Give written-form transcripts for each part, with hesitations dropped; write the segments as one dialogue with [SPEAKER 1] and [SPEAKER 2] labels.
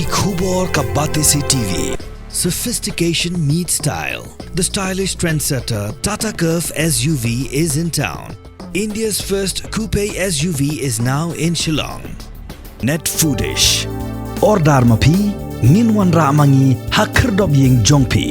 [SPEAKER 1] की खूब और का बातें से TV sophistication meets style. The stylish trendsetter Tata Curve SUV is in town. India's first coupe SUV is now in Shillong. Net foodish or darmapi minwan ramangi hakhrdop ying jongpi.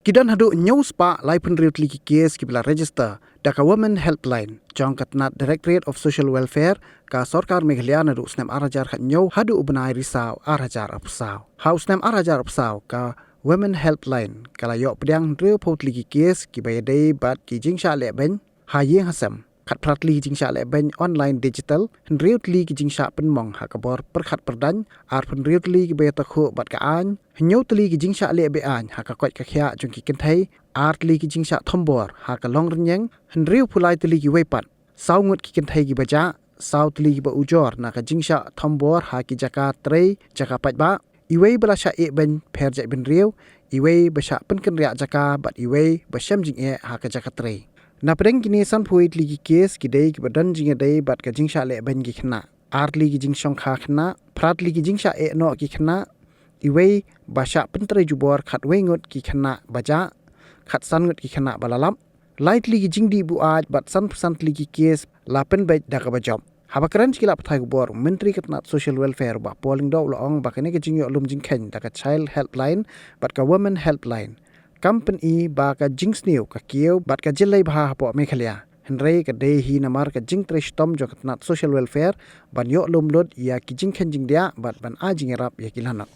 [SPEAKER 2] Kidan hadu news pa laipun riutli ki case ki bila register daka women helpline jong katnat Directorate of Social Welfare ka Sarkar Meghalaya nadu usnem arajar khat nyau hadu ubnai risau arajar apsau ha usnem arajar apsau ka women helpline kala yok pediang riu potli ki case ki bayadai bat ki jingsha le ben ha yeng hasam khat pratli jingsha le ben online digital riutli ki jingsha pen mong ha kabor perkhat perdan ar pen riutli ki bayata khu bat ka an nyau tli ki jingsha le be an ha ka kwat ka khya jong ki kenthai ar tli ki jingsha thombor ha ka long renyang riu pulai tli ki weipat sau ngut ki kenthai ki baja sau tli ki ba ujor na ka jingsha thombor ha ki jaka trei jaka pat ba iwei bala sha e ben pher ja ben riu iwei ba sha pen ken ria jaka bat iwei ba sham jing e ha ka jaka trei na preng kini san phui tli ki case ki dei ki badan jing e dei bat ka jingsha le ben ki khna ar tli ki jing shong kha khna prat li ki jingsha e no ki khna iwei ba sha pen trei jubor khat wei ngut ki khna baja khat san ngut ki khna balalap lightly ki jing di bu aj bat san tli ki case la pen bai da ka ba job haba kran skila pathai bor menteri katnat social welfare ba polling do long ba kane ke jing yo lum jing khen da ka child helpline bat ka women helpline company ba ka jing snew ka kieu bat ka jilai bha po Meghalaya henrei ka dei hi namar ka jing tre stom jo katnat social welfare ban yo lum lot ya ki jing khen jing dia bat ban a jing rap ya kilana.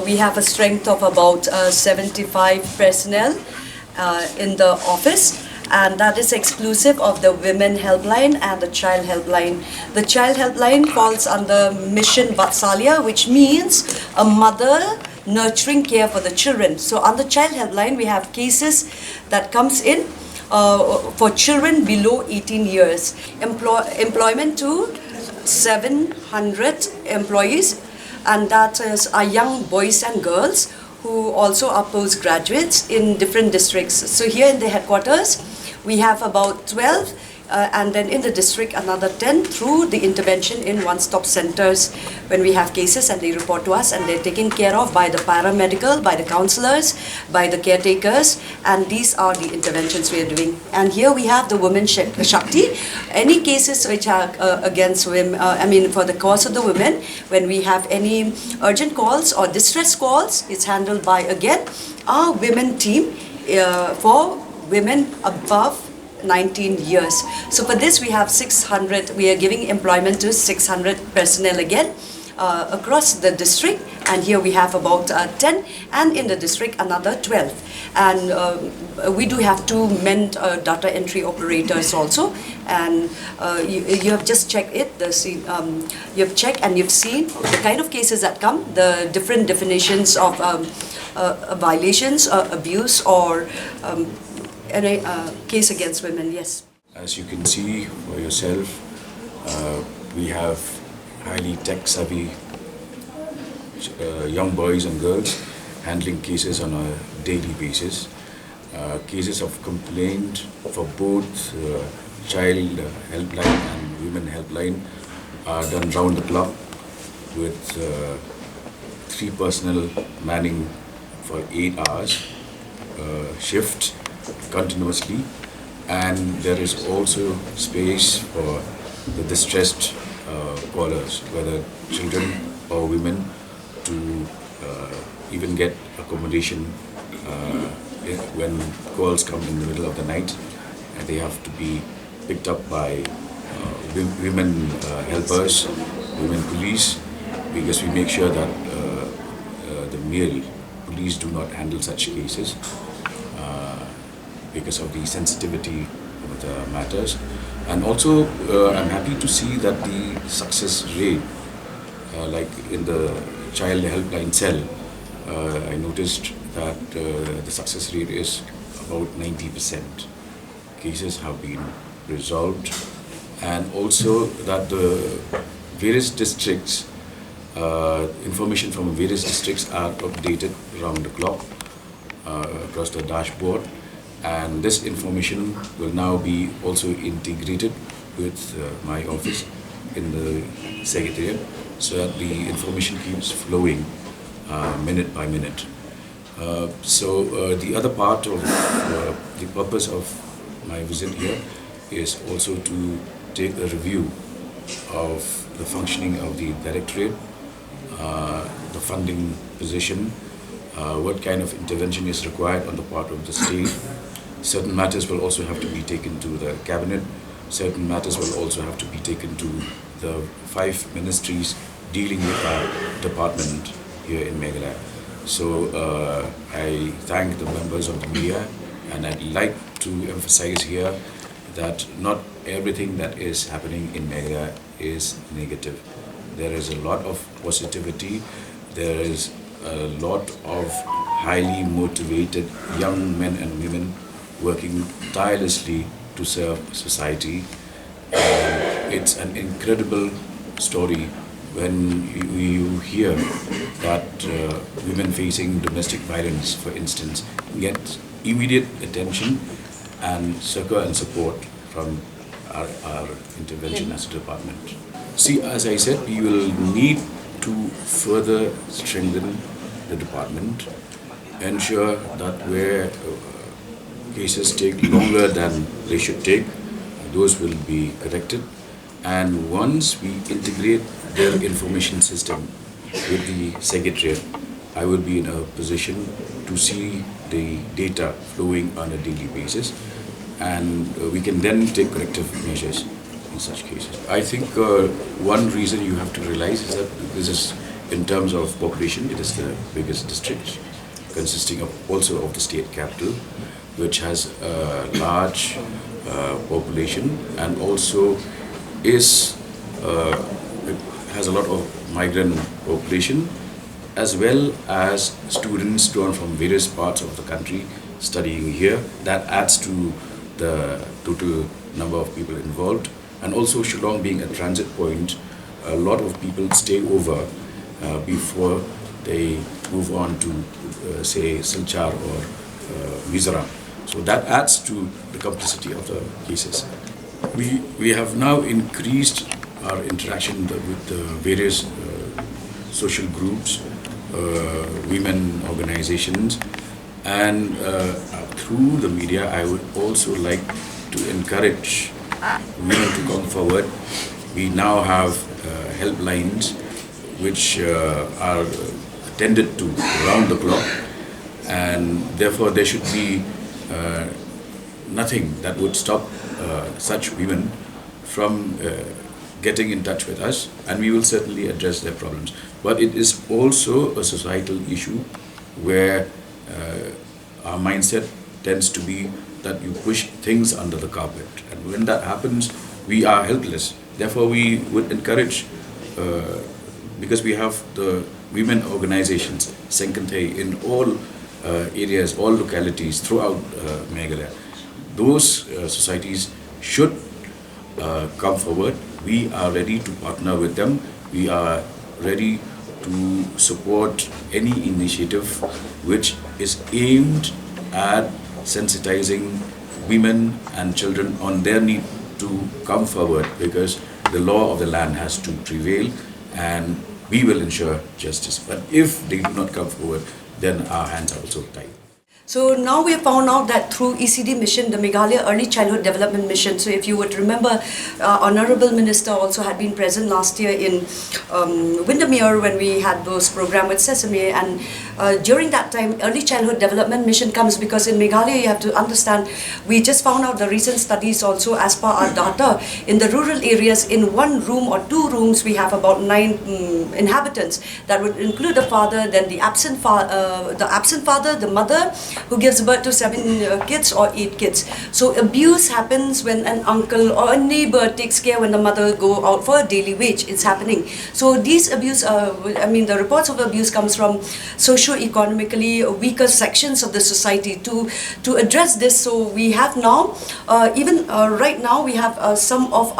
[SPEAKER 3] We have a strength of about 75 personnel in the office, and that is exclusive of the women helpline and the child helpline. The child helpline falls under mission Vatsalya, which means a mother nurturing care for the children. So on the child helpline we have cases that comes in for children below 18 years. Employment to 700 employees, and that is our young boys and girls who also are postgraduates in different districts. So here in the headquarters we have about 12 and then in the district another 10 through the intervention in one-stop centers when we have cases and they report to us, and they're taken care of by the paramedical, by the counselors, by the caretakers, and these are the interventions we are doing. And here we have the Women Shakti. Any cases which are against women, for the cause of the women, when we have any urgent calls or distress calls, it's handled by again our women team for women above 19 years. So for this we have 600, we are giving employment to 600 personnel again across the district, and here we have about 10, and in the district another 12. And we do have 2 men data entry operators also, and you have just checked it, you have checked and you've seen the kind of cases that come, the different definitions of violations, abuse, or any case against women, yes.
[SPEAKER 4] As you can see for yourself, we have highly tech-savvy young boys and girls handling cases on a daily basis. Cases of complaint for both child helpline and women helpline are done round the clock with 3 personnel manning for 8 hours shift continuously, and there is also space for the distressed callers, whether children or women, to even get accommodation when calls come in the middle of the night, and they have to be picked up by women helpers, women police, because we make sure that the male police do not handle such cases because of the sensitivity of the matters. And also I'm happy to see that the success rate, like in the child helpline cell, I noticed that the success rate is about 90%. Cases have been resolved, and also that the various districts, information from various districts are updated round the clock across the dashboard, and this information will now be also integrated with my office, in the Secretariat so that the information keeps flowing minute by minute. The other part of the purpose of my visit here is also to take a review of the functioning of the Directorate, the funding position, what kind of intervention is required on the part of the state. Certain matters will also have to be taken to the cabinet. Certain matters will also have to be taken to the 5 ministries dealing with our department here in Meghalaya. So I thank the members of the media, and I'd like to emphasize here that not everything that is happening in Meghalaya is negative. There is a lot of positivity. There is a lot of highly motivated young men and women working tirelessly to serve society. It's an incredible story when you hear that women facing domestic violence, for instance, get immediate attention and succor and support from our intervention as a department. See, as I said, we will need to further strengthen the department, ensure that where cases take longer than they should take, those will be corrected. And once we integrate their information system with the Secretariat, I will be in a position to see the data flowing on a daily basis, and we can then take corrective measures in such cases. I think one reason you have to realize is that this is, in terms of population, it is the biggest district, consisting of also of the state capital, which has a large population, and also is it has a lot of migrant population, as well as students drawn from various parts of the country studying here. That adds to the total number of people involved. And also Shillong being a transit point, a lot of people stay over before they move on to say Silchar or Mizoram. So that adds to the complexity of the cases. We have now increased our interaction with the various social groups, women organizations, and through the media I would also like to encourage women to come forward. We now have helplines which are attended to round the clock, and therefore there should be nothing that would stop such women from getting in touch with us, and we will certainly address their problems. But it is also a societal issue where our mindset tends to be that you push things under the carpet, and when that happens, we are helpless. Therefore, we would encourage, because we have the women organizations, Senkanthe, in all areas, all localities throughout Meghalaya. Those societies should come forward. We are ready to partner with them. We are ready to support any initiative which is aimed at sensitizing women and children on their need to come forward, because the law of the land has to prevail and we will ensure justice. But if they do not come forward, then our hands are also tied.
[SPEAKER 3] So now we have found out that through ECD mission, the Meghalaya Early Childhood Development Mission, so if you would remember, Honorable Minister also had been present last year in Windermere when we had those program with Sesame, and during that time, Early Childhood Development Mission comes because in Meghalaya, you have to understand, we just found out the recent studies also as per our data, in the rural areas, in 1 room or 2 rooms, we have about 9 inhabitants. That would include the father, then the absent father, the mother, who gives birth to 7 kids or 8 kids. So abuse happens when an uncle or a neighbor takes care when the mother go out for a daily wage. It's happening. So these abuse, the reports of abuse comes from socio-economically weaker sections of the society. To address this, so we have now, right now, we have some of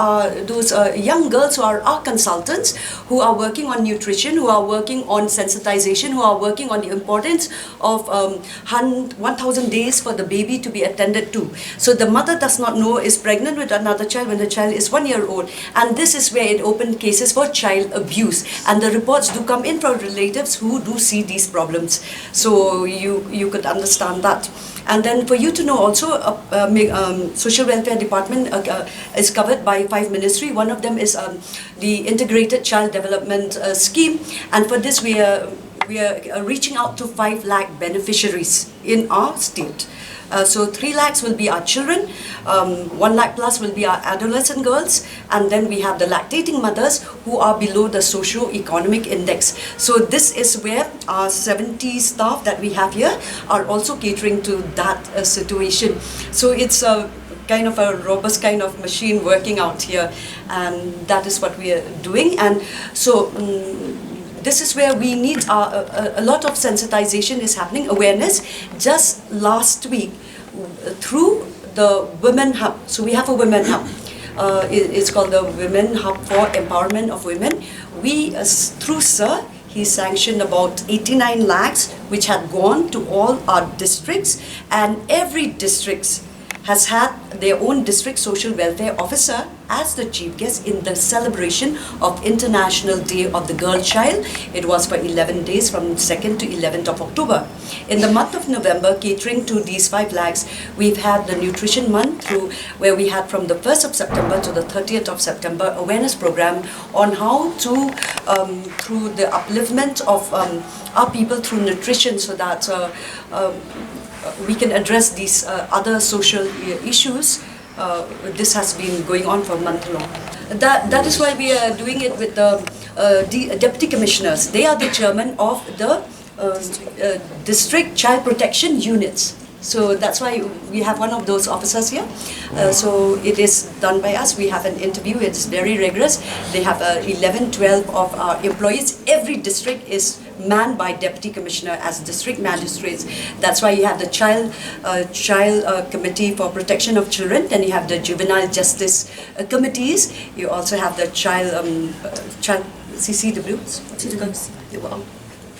[SPEAKER 3] those young girls who are our consultants, who are working on nutrition, who are working on sensitization, who are working on the importance of 1,000 days for the baby to be attended to. So the mother does not know is pregnant with another child when the child is 1 year old. And this is where it opened cases for child abuse. And the reports do come in from relatives who do see these problems. So you could understand that. And then for you to know also, Social Welfare Department is covered by 5 ministries. One of them is the Integrated Child Development Scheme. And for this we are reaching out to 5 lakh beneficiaries in our state. So 3 lakhs will be our children, 1 lakh plus will be our adolescent girls, and then we have the lactating mothers who are below the socio-economic index. So this is where our 70 staff that we have here are also catering to that situation. So it's a kind of a robust kind of machine working out here, and that is what we are doing. And so this is where we need a lot of sensitization is happening, awareness. Just last week, through the Women Hub, so we have a Women Hub. It's called the Women Hub for Empowerment of Women. We, through Sir, he sanctioned about 89 lakhs, which had gone to all our districts, and every district has had their own district social welfare officer as the chief guest in the celebration of International Day of the Girl Child. It was for 11 days from 2nd to 11th of October. In the month of November, catering to these 5 lakhs, we've had the Nutrition Month, where we had from the 1st of September to the 30th of September awareness program on how to, through the upliftment of our people through nutrition, so that we can address these other social issues. This has been going on for a month long. That is why we are doing it with the deputy commissioners. They are the chairman of the district child protection units. So that's why we have one of those officers here. So it is done by us. We have an interview. It's very rigorous. They have 11, 12 of our employees. Every district is manned by deputy commissioner as district magistrates. That's why you have the child committee for protection of children. Then you have the juvenile justice committees. You also have the child CCW.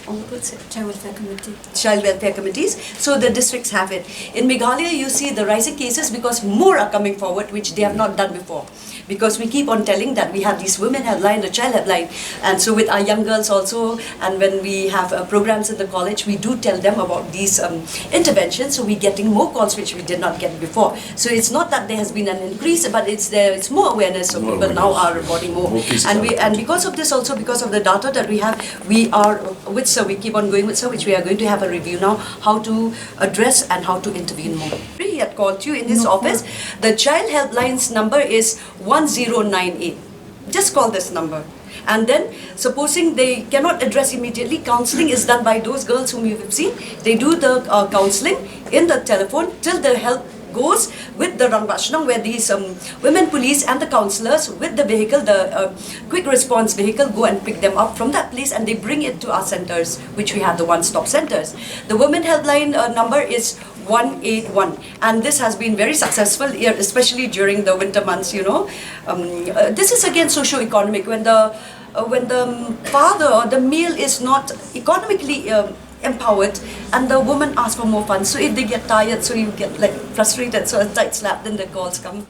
[SPEAKER 5] Child welfare committee.
[SPEAKER 3] Child welfare committees. So the districts have it. In Meghalaya, you see the rising cases because more are coming forward, which they have not done before. Because we keep on telling that we have these women helpline, the child helpline, and so with our young girls also, and when we have programs in the college, we do tell them about these interventions. So we're getting more calls which we did not get before. So it's not that there has been an increase, but it's more awareness. So people now are reporting more, and because of this also, because of the data that we have, we are with Sir, we keep on going with Sir, which we are going to have a review now, how to address and how to intervene more. He had called you in his office. The child helpline's number is 1098. Just call this number. And then, supposing they cannot address immediately, counseling is done by those girls whom you have seen. They do the counseling in the telephone till the help goes with the Rangbachnang, where these women police and the counsellors with the vehicle, the quick response vehicle, go and pick them up from that place and they bring it to our centres, which we have the one-stop centres. The women helpline number is 181, and this has been very successful here, especially during the winter months. This is again socio-economic. When the father or the male is not economically empowered, and the woman asks for more funds. So if they get tired, so you get like frustrated, so a tight slap, then the calls come.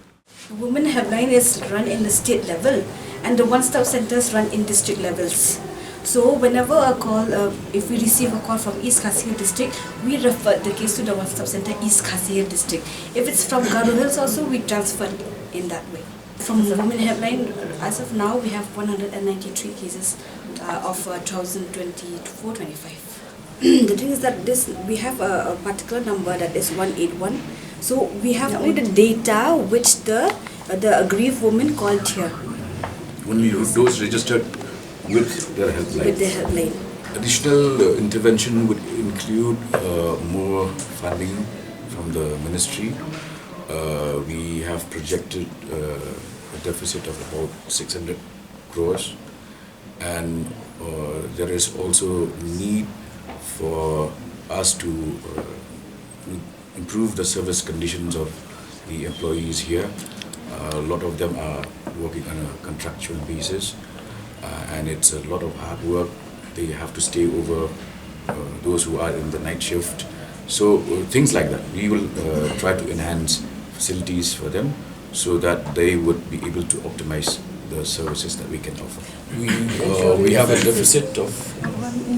[SPEAKER 5] The Women Helpline is run in the state level, and the one-stop centers run in district levels. So whenever a call, if we receive a call from East Kasihar district, we refer the case to the one-stop center East Kasihar district. If it's from Garo Hills also, we transfer in that way. From the Women Helpline, as of now, we have 193 cases of 2024-25. The thing is that we have a particular number that is 181. So we have only the data which the aggrieved woman called here.
[SPEAKER 4] Only those registered with their helpline.
[SPEAKER 5] With the helpline.
[SPEAKER 4] Additional intervention would include more funding from the ministry. We have projected a deficit of about 600 crores, and there is also need for us to improve the service conditions of the employees here. A lot of them are working on a contractual basis, and it's a lot of hard work. They have to stay over, those who are in the night shift, So things like that. We will try to enhance facilities for them so that they would be able to optimize the services that we can offer. We have a deficit of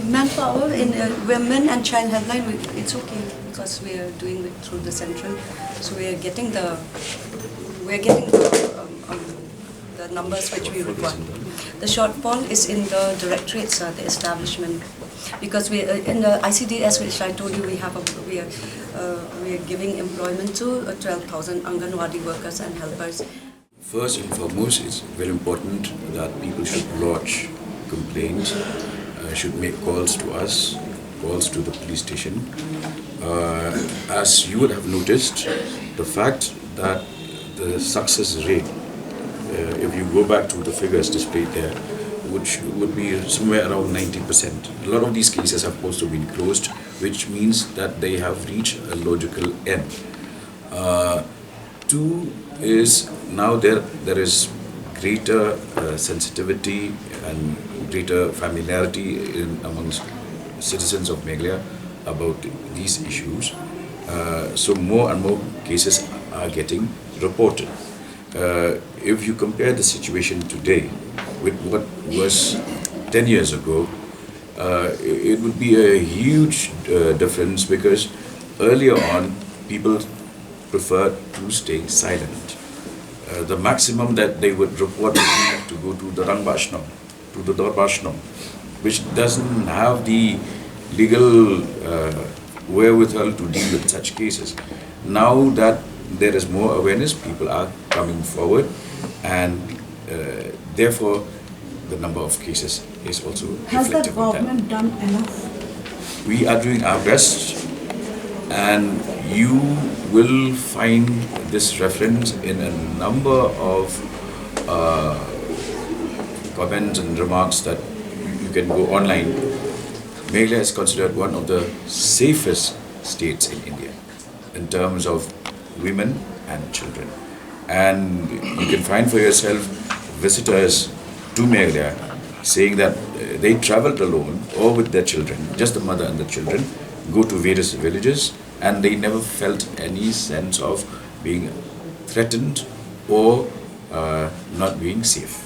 [SPEAKER 3] Manpower in women and child helpline, it's okay because we are doing it through the central. So we are getting the numbers which we require. The shortfall is in the directorates, the establishment, because we in the ICDS, which I told you, we are giving employment to 12,000 Anganwadi workers and helpers.
[SPEAKER 4] First and foremost, it's very important that people should lodge complaints, should make calls to us, calls to the police station. As you would have noticed, the fact that the success rate, if you go back to the figures displayed there, which would be somewhere around 90%. A lot of these cases have also been closed, which means that they have reached a logical end. Two is now there is greater sensitivity and greater familiarity amongst citizens of Meghalaya about these issues. So more and more cases are getting reported. If you compare the situation today with what was 10 years ago, it would be a huge difference, because earlier on people preferred to stay silent. The maximum that they would report would be to go to the Rangbashnam, to the Darbashnam, which doesn't have the legal wherewithal to deal with such cases. Now that there is more awareness, people are coming forward, and therefore the number of cases is also
[SPEAKER 5] Has the
[SPEAKER 4] reflective of that.
[SPEAKER 5] government done enough?
[SPEAKER 4] We are doing our best, and you will find this reference in a number of comments and remarks that you can go online. Meghalaya is considered one of the safest states in India in terms of women and children. And you can find for yourself visitors to Meghalaya saying that they traveled alone or with their children, just the mother and the children, go to various villages, and they never felt any sense of being threatened or not being safe.